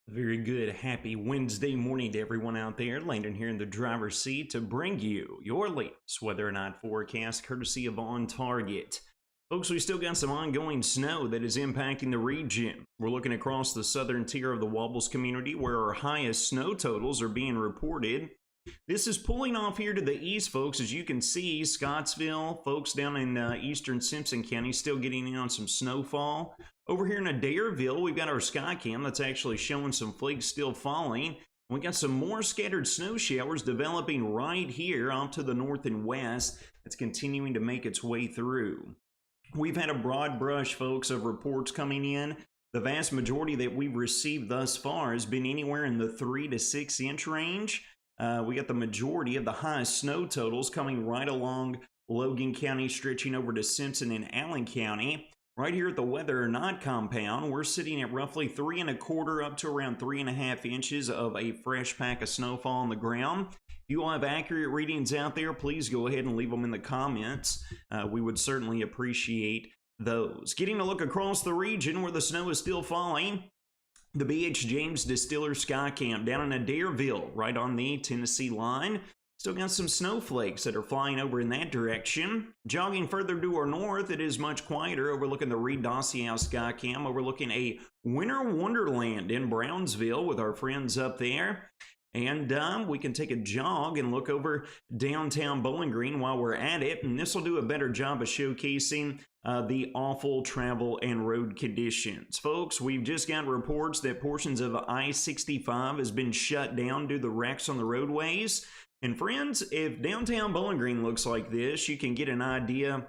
Very good. Happy Wednesday morning to everyone out there. Landon here in the driver's seat to bring you your latest weather and night forecast courtesy of On Target. Folks, we still got some ongoing snow that is impacting the region. We're looking across the southern tier of the Wobbles community where our highest snow totals are being reported. This is pulling off here to the east, folks. As you can see, Scottsville, folks down in eastern Simpson County still getting in on some snowfall. Over here in Adairville, we've got our Skycam that's actually showing some flakes still falling. We got some more scattered snow showers developing right here off to the north and west. That's continuing to make its way through. We've had a broad brush, folks, of reports coming in. The vast majority that we've received thus far has been anywhere in the 3 to 6 inch range. We got the majority of the highest snow totals coming right along Logan County, stretching over to Simpson and Allen County. Right here at the Weather or Not compound, we're sitting at roughly 3 1/4 up to around 3.5 inches of a fresh pack of snowfall on the ground. If you all have accurate readings out there, please go ahead and leave them in the comments. We would certainly appreciate those. Getting a look across the region where the snow is still falling. The B.H. James Distiller Skycam down in Adairville, right on the Tennessee line. Still got some snowflakes that are flying over in that direction. Jogging further to our north, it is much quieter, overlooking the Reed Dossier Skycam, overlooking a winter wonderland in Brownsville with our friends up there. And we can take a jog and look over downtown Bowling Green while we're at it. And this will do a better job of showcasing the awful travel and road conditions. Folks, we've just got reports that portions of I-65 has been shut down due to wrecks on the roadways. And friends, if downtown Bowling Green looks like this, you can get an idea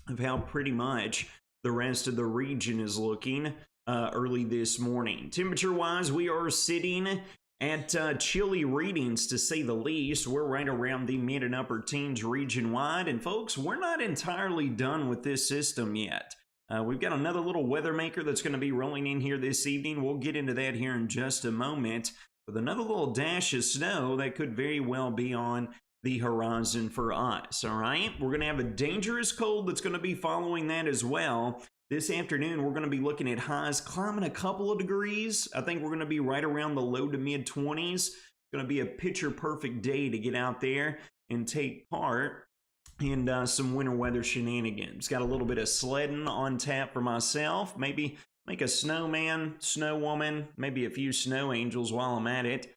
of how pretty much the rest of the region is looking early this morning. Temperature-wise, we are sitting at chilly readings, to say the least. We're right around the mid and upper teens region-wide. And folks, we're not entirely done with this system yet. We've got another little weather maker that's going to be rolling in here this evening. We'll get into that here in just a moment. With another little dash of snow that could very well be on the horizon for us, all right? We're going to have a dangerous cold that's going to be following that as well. This afternoon, we're going to be looking at highs climbing a couple of degrees. I think we're going to be right around the low to mid 20s. It's going to be a picture-perfect day to get out there and take part in some winter weather shenanigans. Got a little bit of sledding on tap for myself. Maybe make a snowman, snow woman, maybe a few snow angels while I'm at it.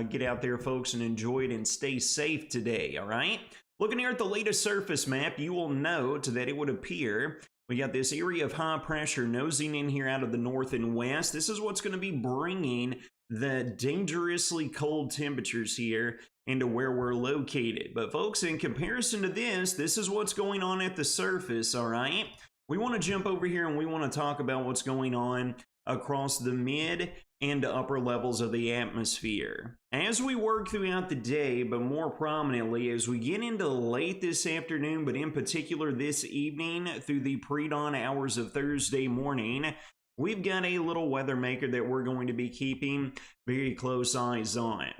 Get out there, folks, and enjoy it and stay safe today, all right? Looking here at the latest surface map, you will note that it would appear we got this area of high pressure nosing in here out of the north and west. This is what's going to be bringing the dangerously cold temperatures here into where we're located. But folks, in comparison to this is what's going on at the surface, all right? We want to jump over here and we want to talk about what's going on across the mid and upper levels of the atmosphere. As we work throughout the day, but more prominently as we get into late this afternoon, but in particular this evening through the pre-dawn hours of Thursday morning, we've got a little weather maker that we're going to be keeping very close eyes on.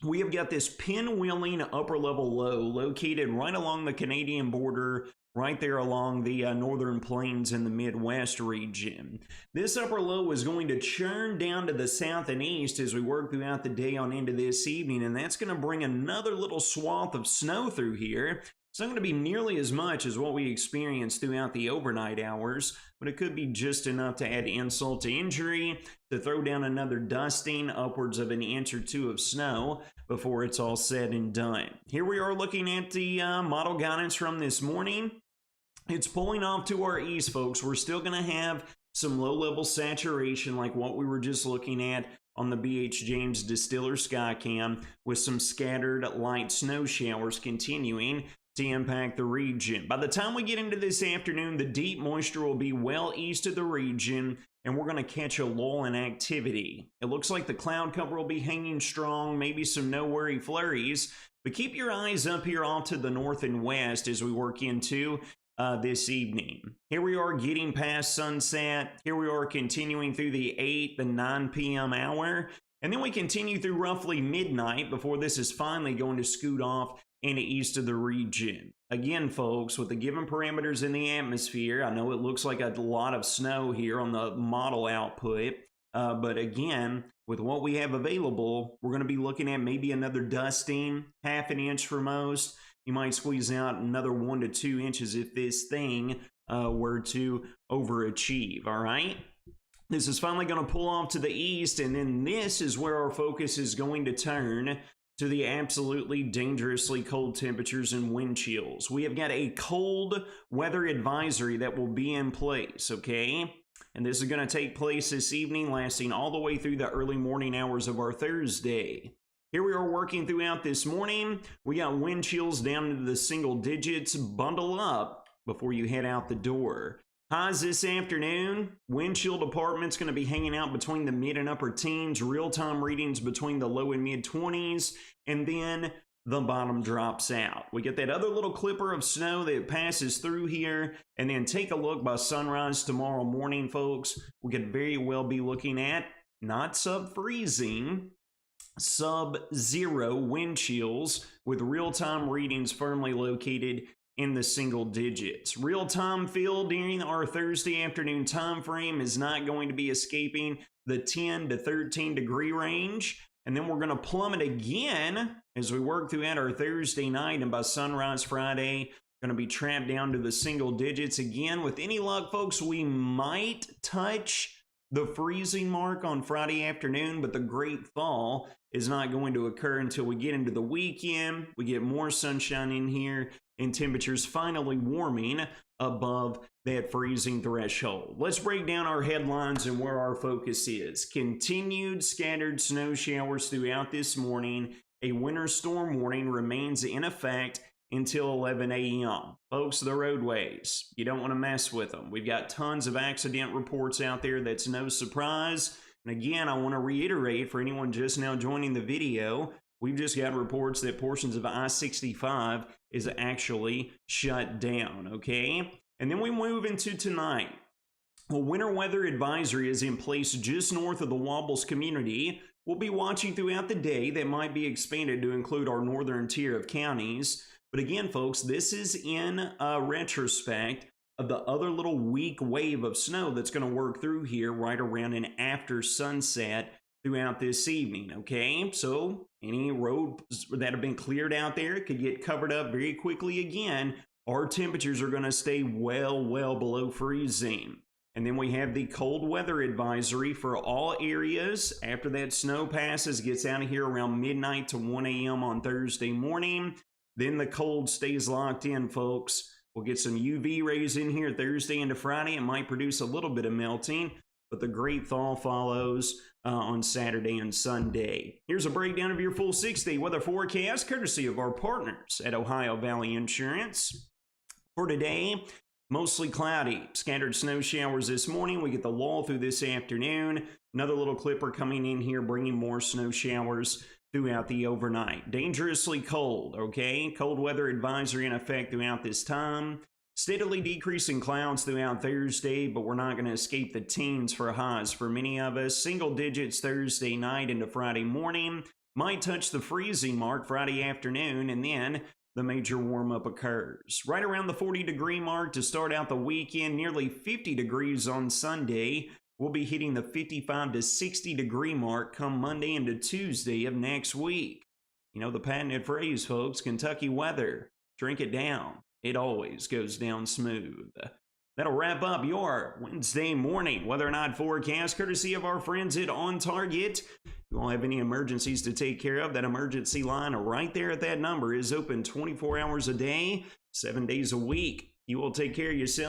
We have got this pinwheeling upper level low located right along the Canadian border, right there along the northern plains in the Midwest region. This upper low is going to churn down to the south and east as we work throughout the day on into this evening, and that's going to bring another little swath of snow through here. It's not going to be nearly as much as what we experienced throughout the overnight hours, but it could be just enough to add insult to injury, to throw down another dusting, upwards of an inch or two of snow before it's all said and done. Here we are looking at the model guidance from this morning. It's pulling off to our east, folks. We're still going to have some low-level saturation like what we were just looking at on the B.H. James Distiller Skycam, with some scattered light snow showers continuing to impact the region. By the time we get into this afternoon, the deep moisture will be well east of the region, and we're going to catch a lull in activity. It looks like the cloud cover will be hanging strong, maybe some no-worry flurries, but keep your eyes up here off to the north and west as we work into this evening. Here we are getting past sunset. Here we are continuing through the 8, the 9 p.m. hour. And then we continue through roughly midnight before this is finally going to scoot off into east of the region. Again, folks, with the given parameters in the atmosphere, I know it looks like a lot of snow here on the model output. But again, with what we have available, we're going to be looking at maybe another dusting, half an inch for most. You might squeeze out another 1 to 2 inches if this thing were to overachieve, all right? This is finally going to pull off to the east, and then this is where our focus is going to turn to the absolutely dangerously cold temperatures and wind chills. We have got a cold weather advisory that will be in place, okay? And this is going to take place this evening, lasting all the way through the early morning hours of our Thursday. Here we are working throughout this morning. We got wind chills down into the single digits. Bundle up before you head out the door. Highs this afternoon, wind chill department's going to be hanging out between the mid and upper teens, real-time readings between the low and mid 20s, and then the bottom drops out. We get that other little clipper of snow that passes through here, and then take a look by sunrise tomorrow morning, folks. We could very well be looking at not sub-freezing, sub-zero wind chills with real-time readings firmly located in the single digits. Real-time feel during our Thursday afternoon time frame is not going to be escaping the 10 to 13 degree range. And then we're going to plummet again as we work throughout our Thursday night, and by sunrise Friday, going to be trapped down to the single digits again. With any luck, folks, we might touch the freezing mark on Friday afternoon, but the great thaw is not going to occur until we get into the weekend. We get more sunshine in here, and temperatures finally warming above that freezing threshold. Let's break down our headlines and where our focus is. Continued scattered snow showers throughout this morning. A winter storm warning remains in effect until 11 a.m. Folks, the roadways, you don't want to mess with them. We've got tons of accident reports out there. That's no surprise. And again, I want to reiterate for anyone just now joining the video, we've just got reports that portions of I-65 is actually shut down, okay? And then we move into tonight. Well, winter weather advisory is in place just north of the Wobbles community. We'll be watching throughout the day. That might be expanded to include our northern tier of counties. But again, folks, this is in retrospect of the other little weak wave of snow that's going to work through here right around and after sunset throughout this evening, okay? So any roads that have been cleared out there could get covered up very quickly again. Our temperatures are going to stay well below freezing. And then we have the cold weather advisory for all areas. After that snow passes, gets out of here around midnight to 1 a.m. on Thursday morning. Then the cold stays locked in, folks. We'll get some UV rays in here Thursday into Friday. It might produce a little bit of melting, but the great thaw follows on Saturday and Sunday. Here's a breakdown of your full 6-day weather forecast, courtesy of our partners at Ohio Valley Insurance. For today, mostly cloudy, scattered snow showers this morning. We get the lull through this afternoon. Another little clipper coming in here, bringing more snow showers throughout the overnight. Dangerously cold, okay? Cold weather advisory in effect throughout this time. Steadily decreasing clouds throughout Thursday, but we're not going to escape the teens for highs for many of us. Single digits Thursday night into Friday morning. Might touch the freezing mark Friday afternoon, and then the major warm-up occurs. Right around the 40-degree mark to start out the weekend, nearly 50 degrees on Sunday. We'll be hitting the 55 to 60 degree mark come Monday into Tuesday of next week. You know the patented phrase, folks, Kentucky weather. Drink it down. It always goes down smooth. That'll wrap up your Wednesday morning weather or not forecast, courtesy of our friends at On Target. If you all have any emergencies to take care of, that emergency line right there at that number is open 24 hours a day, 7 days a week. You will take care of yourself.